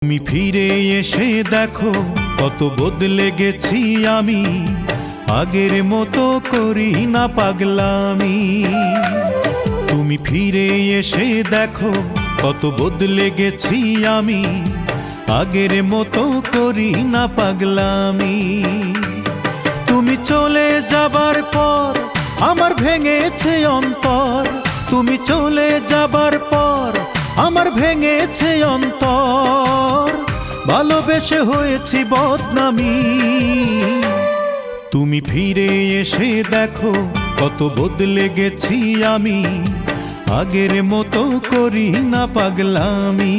তুমি ফিরে এসে দেখো কত বদলে গেছি আমি, আগের মতো করি না পাগলামি। তুমি ফিরে এসে দেখো কত বদলে গেছি আমি, আগের মতো করি না পাগলামি। তুমি চলে যাবার পর আমার ভেঙেছে অন্তর, তুমি চলে যাবার পর আমার ভেঙেছে অন্তর, ভালোবেসে হয়েছি বদনামি। তুমি ফিরে এসে দেখো কত বদলে গেছি আমি, আগের মতো করি না পাগলামি।